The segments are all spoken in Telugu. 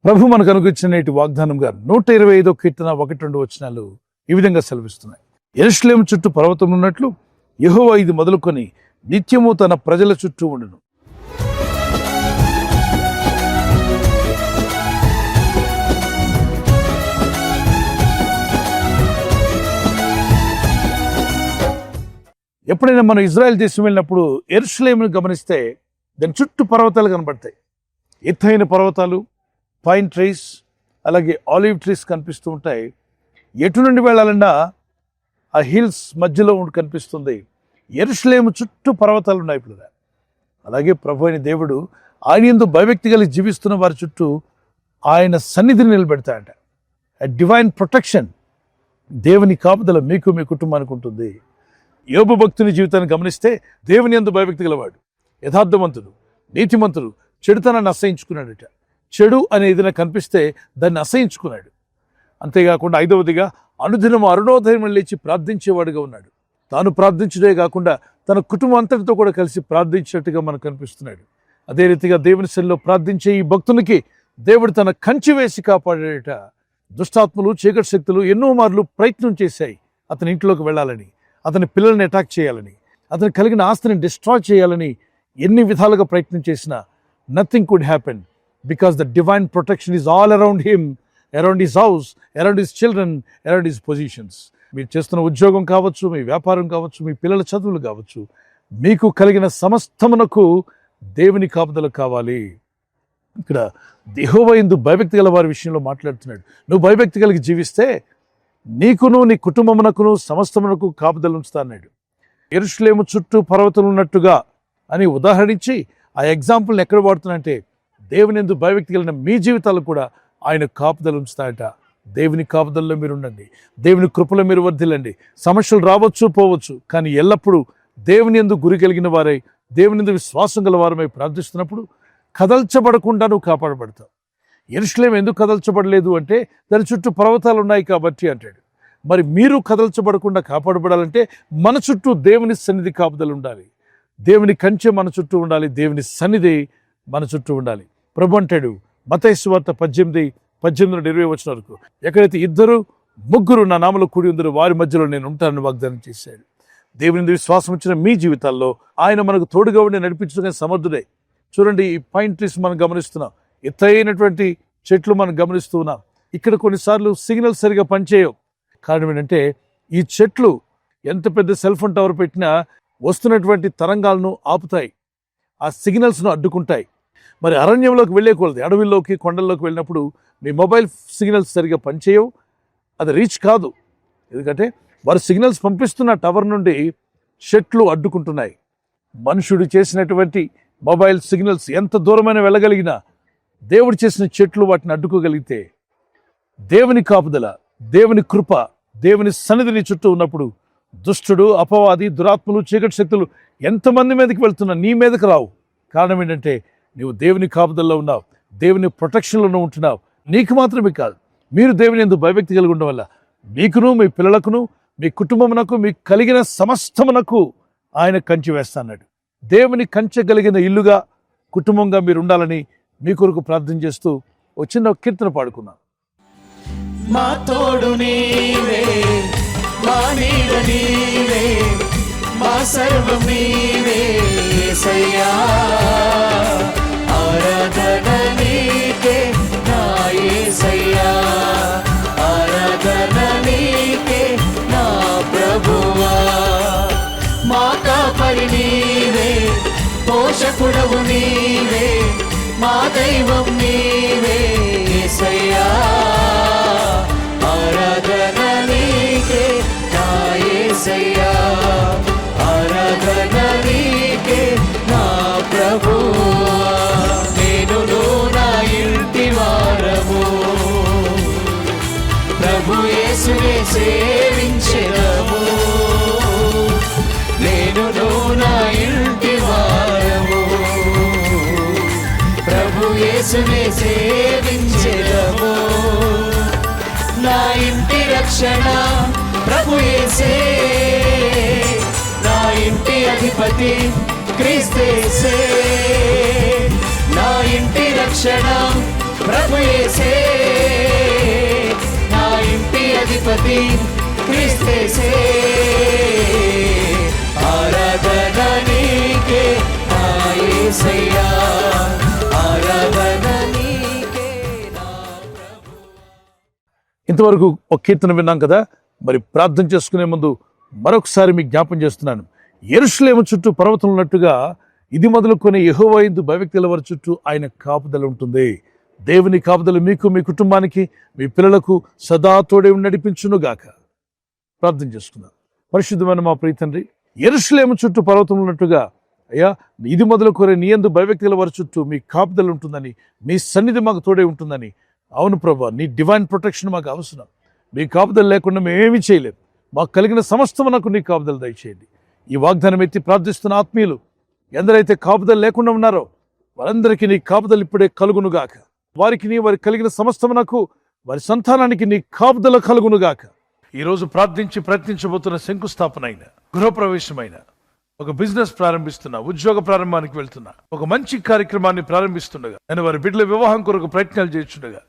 ప్రభు మనకు అనుగ్రహించిన నేటి వాగ్దానంగా 125 కీర్తన 1-2 వచనాలు ఈ విధంగా సెలవిస్తున్నాయి. యెరూషలేము చుట్టూ పర్వతం ఉన్నట్లు యెహోవా ఇది మొదలుకొని నిత్యము తన ప్రజల చుట్టూ ఉండును. ఎప్పుడైనా మనం ఇజ్రాయెల్ దేశం వెళ్ళినప్పుడు యెరూషలేమును గమనిస్తే దాని చుట్టూ పర్వతాలు కనబడతాయి. ఎత్తైన పర్వతాలు, పైన్ ట్రీస్, అలాగే ఆలివ్ ట్రీస్ కనిపిస్తూ ఉంటాయి. ఎటు నుండి వెళ్ళాలన్నా ఆ హిల్స్ మధ్యలో కనిపిస్తుంది. యెరూషలేము చుట్టూ పర్వతాలు ఉన్నాయి. ఇప్పుడు అలాగే ప్రభు అయిన దేవుడు ఆయన యందు భయభక్తి కలిగి జీవిస్తున్న వారి చుట్టూ ఆయన సన్నిధిని నిలబెడతాయంట. డివైన్ ప్రొటెక్షన్, దేవుని కాపుదల మీకు మీ కుటుంబానికి ఉంటుంది. యోబు భక్తుని జీవితాన్ని గమనిస్తే దేవుని యందు భయభక్తి గలవాడు, యథార్థవంతుడు, నీతిమంతుడు, చెడుతనాన్ని అసహించుకున్నాడట. చెడు అనే ఏదైనా కనిపిస్తే దాన్ని అసహించుకున్నాడు. అంతేకాకుండా 5వదిగా అనుదినం అరుణోదయం లేచి ప్రార్థించేవాడుగా ఉన్నాడు. తాను ప్రార్థించడే కాకుండా తన కుటుంబం అంతటితో కూడా కలిసి ప్రార్థించినట్టుగా మనకు కనిపిస్తున్నాడు. అదే రీతిగా దేవుని సన్నిధిలో ప్రార్థించే ఈ భక్తునికి దేవుడు తన కంచి వేసి కాపాడేట. దుష్టాత్మలు, చీకటి శక్తులు ఎన్నో మార్లు ప్రయత్నం చేశాయి అతని ఇంట్లోకి వెళ్ళాలని, అతని పిల్లల్ని అటాక్ చేయాలని, అతను కలిగిన ఆస్తిని డిస్ట్రాయ్ చేయాలని ఎన్ని విధాలుగా ప్రయత్నం చేసినా nothing could happen because the divine protection is all around him, around his house, around his children, around his positions. మీరు చేస్తున్న ఉద్యోగం కావచ్చు, మీ వ్యాపారం కావచ్చు, మీ పిల్లల చదువులు కావచ్చు, మీకు కలిగిన సమస్తమునకు దేవుని కాపుదల కావాలి. ఇక్కడ యెహోవా యందు భయభక్తి గల వారి విషయంలో మాట్లాడుతున్నాడు. నువ్వు భయభక్తి కలిగి జీవిస్తే నీకును నీ కుటుంబమునకును సమస్తమునకు కాపుదల ఉంచుతా అన్నాడు. యెరూషలేము చుట్టూ పర్వతాలు ఉన్నట్టుగా అని ఉదాహరించి ఆ ఎగ్జాంపుల్ని ఎక్కడ వాడుతున్నానంటే దేవుని యందు భయభక్తి కలిగిన మీ జీవితాలు కూడా ఆయన కాపుదల ఉంచుతాయట. దేవుని కాపుదలలో మీరు ఉండండి, దేవుని కృపలో మీరు వర్ధిల్లండి. సమస్యలు రావచ్చు పోవచ్చు, కానీ ఎల్లప్పుడూ దేవుని యందు గురి కలిగిన వారై, దేవుని యందు విశ్వాసం గల వారమై ప్రార్థిస్తున్నప్పుడు కదల్చబడకుండా నువ్వు కాపాడబడతావు. యెరూషలేము ఎందుకు కదల్చబడలేదు అంటే దాని చుట్టూ పర్వతాలు ఉన్నాయి కాబట్టి అంటాడు. మరి మీరు కదల్చబడకుండా కాపాడబడాలంటే మన చుట్టూ దేవుని సన్నిధి కాపుదలు ఉండాలి, దేవుని కంచె మన చుట్టూ ఉండాలి, దేవుని సన్నిధి మన చుట్టూ ఉండాలి. ప్రభు అంటాడు మత్తయి సువార్త 18:20 వరకు, ఎక్కడైతే 2-3 నా నామములో కూడి ఉందరో వారి మధ్యలో నేను ఉంటానని వాగ్దానం చేశాడు. దేవుని విశ్వాసం వచ్చిన మీ జీవితాల్లో ఆయన మనకు తోడుగా ఉండి నడిపించడానికి సమర్థుడే. చూడండి, ఈ పైన్ ట్రీస్ మనం గమనిస్తున్నాం, ఎత్తైనటువంటి చెట్లు మనం గమనిస్తూ ఉన్నాం. ఇక్కడ కొన్నిసార్లు సిగ్నల్స్ సరిగా పనిచేయవు. కారణం ఏంటంటే ఈ చెట్లు ఎంత పెద్ద సెల్ ఫోన్ టవర్ పెట్టినా వస్తున్నటువంటి తరంగాలను ఆపుతాయి, ఆ సిగ్నల్స్ను అడ్డుకుంటాయి. మరి అరణ్యంలోకి వెళ్ళేకూడదు, అడవిలోకి కొండల్లోకి వెళ్ళినప్పుడు మీ మొబైల్ సిగ్నల్స్ సరిగా పనిచేయవు, అది రీచ్ కాదు. ఎందుకంటే వారు సిగ్నల్స్ పంపిస్తున్న టవర్ నుండి చెట్లు అడ్డుకుంటున్నాయి. మనుషుడు చేసినటువంటి మొబైల్ సిగ్నల్స్ ఎంత దూరమైన వెళ్ళగలిగినా దేవుడు చేసిన చెట్లు వాటిని అడ్డుకోగలిగితే దేవుని కాపుదల, దేవుని కృప, దేవుని సన్నిధిని చుట్టూ ఉన్నప్పుడు దుష్టుడు, అపవాది, దురాత్మలు, చీకటి శక్తులు ఎంతమంది మీదకి వెళ్తున్నా నీ మీదకి రావు. కారణం ఏంటంటే నువ్వు దేవుని కాపుదల్లో ఉన్నావు, దేవుని ప్రొటెక్షన్లో ఉంటున్నావు. నీకు మాత్రమే కాదు, మీరు దేవుని యందు భయభక్తి కలిగి ఉండడం వల్ల మీకును, మీ పిల్లలకును, మీ కుటుంబమునకు, మీకు కలిగిన సమస్తమునకు ఆయన కంచె వేస్తాడు. దేవుని కంచె కలిగిన ఇల్లుగా, కుటుంబంగా మీరు ఉండాలని మీ కొరకు ప్రార్థన చేస్తూ ఒక చిన్న కీర్తన పాడుకున్నాం. మా తోడు నీవే, మా నీడ నీవే, మా సర్వం నీవే యేసయ్యా. ఆరాధన నీకే నా యేసయ్యా, ఆరాధన నీకే నా ప్రభువా. మా కాపరి నీవే, పోషకుడవు నీవే, మా దైవం నీవే యేసయ్యా. ఆరాధన నీకే నా యేసయ్యా, ఆరాధన నీకే నా ప్రభువా. నేను నా ఇంటి వారము ప్రభు యేసునే సేవించెదము. నేను నా ఇంటి వారము ప్రభు యేసునే సేవించెదము. నా ఇంటి రక్షణ ప్రభు యేసే, నా ఇంటి అధిపతి క్రీస్తు యేసే. నా ఇంటి రక్షణ ప్రభు యేసే నా ఇంటి అధిపతి క్రీస్తేసే ఆరాధన నీకే నా యేసయ్యా ఆరాధన నీకే నా ప్రభు. ఇంతవరకు ఒక కీర్తన విన్నాం కదా. మరి ప్రార్థన చేసుకునే ముందు మరొకసారి మీకు జ్ఞాపం చేస్తున్నాను. యెరూషలేము చుట్టూ పర్వతం ఉన్నట్టుగా ఇది మొదలుకొని యెహోవా యందు భయభక్తుల వారి చుట్టూ ఆయన కాపుదల ఉంటుంది. దేవుని కాపుదల మీకు, మీ కుటుంబానికి, మీ పిల్లలకు సదా తోడే నడిపించునుగాక. ప్రార్థన చేసుకుందాం. పరిశుద్ధమైన మా ప్రియ తండ్రి, యెరూషలేము చుట్టూ పర్వతం ఉన్నట్టుగా అయ్యా ఇది మొదలుకొని నీ యందు భయభక్తుల వారి చుట్టూ మీ కాపుదల ఉంటుందని, మీ సన్నిధి మాకు తోడే ఉంటుందని. అవును ప్రభా, నీ డివైన్ ప్రొటెక్షన్ మాకు అవసరం. మీ కాపుదల లేకుండా మేమేమీ చేయలేము. మాకు కలిగిన సమస్తమునకు నీ కాపుదల దయచేయండి. ఈ వాగ్దానం ఎత్తి ప్రార్థిస్తున్న ఆత్మీయులు ఎందరైతే కాపుదల లేకుండా ఉన్నారో వారందరికీ నీ కాపుదల ఇప్పుడే కలుగునుగాక. వారికి వారికి కలిగిన సమస్తమునకు, వారి సంతానానికి నీ కాపుదల కలుగునుగాక. ఈరోజు ప్రార్థించి ప్రయత్నించబోతున్న శంకుస్థాపన అయిన, గృహప్రవేశమైన, ఒక బిజినెస్ ప్రారంభిస్తున్నా, ఉద్యోగ ప్రారంభానికి వెళ్తున్నా, ఒక మంచి కార్యక్రమాన్ని ప్రారంభిస్తుండగా, నేను వారి బిడ్డల వివాహం కొరకు ప్రయత్నాలు చేస్తుండగా,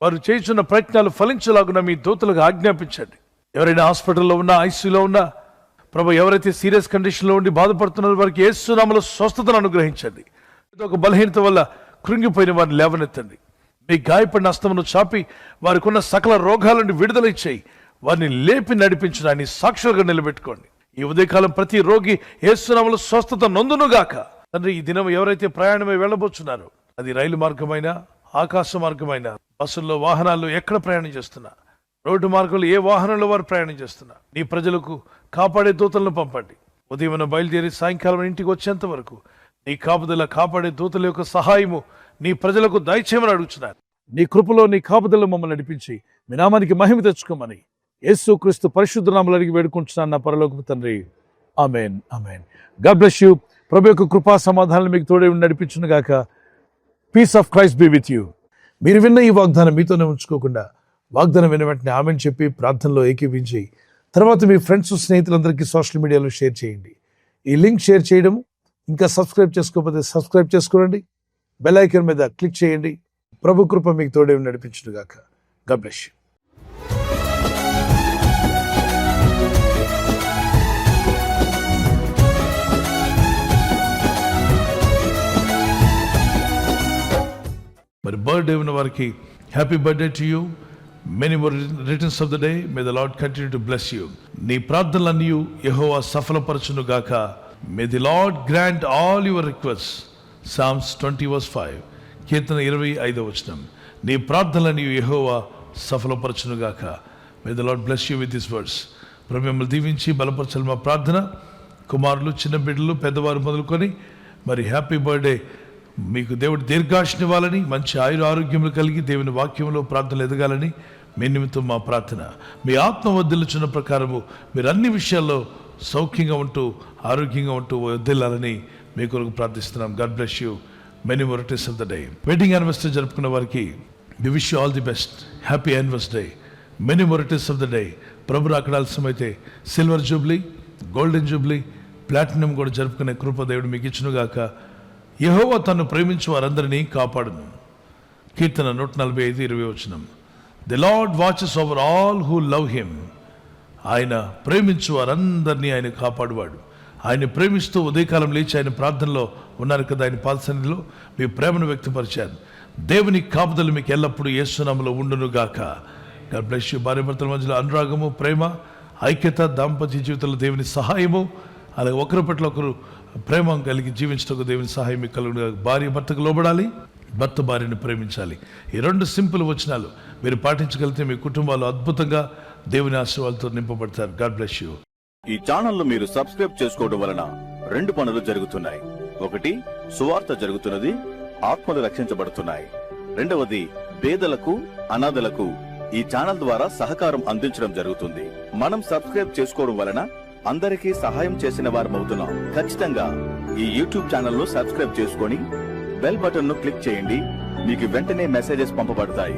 వారు చేస్తున్న ప్రయత్నాలు ఫలించలాగున మీ దూతలకు ఆజ్ఞాపించండి. ఎవరైనా హాస్పిటల్లో ఉన్నా, ఐసీయూలో ఉన్నా ప్రభు, ఎవరైతే సీరియస్ కండిషన్లో ఉండి బాధపడుతున్నారో వారికి యేసు నామములో స్వస్థతను అనుగ్రహించండి. ఒక బలహీనత వల్ల కృంగిపోయిన వారిని లేవనెత్తండి. మీ గాయపడిన హస్తమును చాపి వారికి ఉన్న సకల రోగాల నుండి విడుదల ఇచ్చేయి. వారిని లేపి నడిపించడాన్ని సాక్షులుగా నిలబెట్టుకోండి. ఈ ఉదయకాలం ప్రతి రోగి యేసు నామములో స్వస్థత నొందునుగాక. తండ్రి, ఈ దినం ఎవరైతే ప్రయాణమై వెళ్ళబోతున్నారో, అది రైలు మార్గమైనా, ఆకాశ మార్గమైనా, బస్సుల్లో, వాహనాల్లో ఎక్కడ ప్రయాణం చేస్తున్నా, రోడ్డు మార్గంలో ఏ వాహనంలో వారు ప్రయాణం చేస్తున్నా, నీ ప్రజలకు కాపాడే దూతలను పంపండి. ఉదయం బయలుదేరి సాయంకాలం ఇంటికి వచ్చేంత వరకు నీ కాపుదల, కాపాడే దూతల యొక్క సహాయము నీ ప్రజలకు దయచేయమని అడుగుతున్నారు. నీ కృపలో నీ కాపుదల మమ్మల్ని నడిపించి మీ నామానికి మహిమ తెచ్చుకోమని యేసుక్రీస్తు పరిశుద్ధ నామములో అడిగి వేడుకుంటున్నాను నా పరలోకపు తండ్రి. ఆమేన్, ఆమేన్. God bless you. ప్రభు యొక్క కృపా సమాధానాలు మీకు తోడే నడిపించును గాక. Peace of Christ be with you. మీరు విన్న ఈ వాగ్దానం మీతోనే ఉంచుకోకుండా, వాగ్దానం విన్న వెంటనే ఆమెను చెప్పి ప్రార్థనలో ఏకీవించి తర్వాత మీ ఫ్రెండ్స్, స్నేహితులందరికీ సోషల్ మీడియాలో షేర్ చేయండి. ఈ లింక్ షేర్ చేయడం, ఇంకా సబ్స్క్రైబ్ చేసుకోకపోతే సబ్స్క్రైబ్ చేసుకోండి. బెల్ ఐకాన్ మీద క్లిక్ చేయండి. ప్రభు కృప మీకు తోడే నడిపించును గాక. God bless you. మరి బర్త్డే ఉన్న వారికి happy birthday to you. Many more returns of the day. May the Lord continue to bless you. నీ ప్రార్థనలన్నీ యెహోవా సఫలపరచును గాక. May the Lord grant all your requests. Psalms 20:5. కీర్తన 25:1. నీ ప్రార్థనలన్నీ యెహోవా సఫలపరచును గాక. May the Lord bless you with these words. ప్రభు మిమ్మల్ని దీవించి బలపరచాలి మా ప్రార్థన. కుమారులు, చిన్న బిడ్డలు, పెద్దవారు మొదలుకొని మరి హ్యాపీ బర్త్డే. మీకు దేవుడు దీర్ఘాయుష్నివ్వాలని, మంచి ఆరోగ్యములు కలిగి దేవుని వాక్యంలో ప్రార్థనలు ఎదగాలని మీ నిమిత్తం మా ప్రార్థన. మీ ఆత్మ వర్ధిల్లుచున్న ప్రకారము మీరు అన్ని విషయాల్లో సౌఖ్యంగా ఉంటూ, ఆరోగ్యంగా ఉంటూ వర్ధిల్లాలని మీ కొరకు ప్రార్థిస్తున్నాం. God bless you. Many more returns of the day. Wedding anniversary జరుపుకున్న వారికి we wish you all the best. Happy anniversary. Many more returns of the day. ప్రభు అక్కడ ఆలస్యమైతే silver jubilee, golden jubilee, platinum కూడా జరుపుకునే కృప దేవుడు మీకు ఇచ్చునుగాక. యెహోవా తను ప్రేమించు వారందరినీ కాపాడును. కీర్తన 145:20. The lord watches over all who love him. ఆయన ప్రేమించు వారందరినీ ఆయన కాపాడువాడు. ఆయన ప్రేమిస్తూ ఉదయకాలం లేచి ఆయన ప్రార్థనలో ఉన్నారు కదా, ఆయన పాద సన్నిధిలో మీ ప్రేమను వ్యక్తపరిచారు. దేవుని కాపుదలు మీకు ఎల్లప్పుడూ యేసు నామములో ఉండును గాక. God bless you. భార్యాభర్తల మధ్యలో అనురాగము, ప్రేమ, ఐక్యత, దాంపత్య జీవితంలో దేవుని సహాయము, అలాగే ఒకరి పట్ల ఒకరు ప్రేమ కలిగి జీవించటకు దేవుని సహాయం మీకు కలుగును. భార్య భర్తకు లోబడాలి, భర్త భార్యను ప్రేమించాలి. ఈ 2 సింపుల్ వచనాలు మీరు పాటించగలిగితే మీ కుటుంబాలు అద్భుతంగా దేవుని ఆశీర్వాదాలతో నింపబడతారు. God bless you. ఈ ఛానల్ ను మీరు సబ్స్క్రైబ్ చేసుకోవడం వలన 2 పనులు జరుగుతున్నాయి. 1, సువార్త జరుగుతున్నది, ఆత్మలు రక్షించబడుతున్నాయి. 2వది, పేదలకు, అనాథలకు ఈ ఛానల్ ద్వారా సహకారం అందించడం జరుగుతుంది. మనం సబ్స్క్రైబ్ చేసుకోవడం వలన అందరికీ సహాయం చేసిన వారమవుతున్నాం. ఖచ్చితంగా ఈ యూట్యూబ్ ఛానల్ ను సబ్స్క్రైబ్ చేసుకొని బెల్ బటన్ ను క్లిక్ చేయండి. మీకు వెంటనే మెసేజెస్ పంపబడతాయి.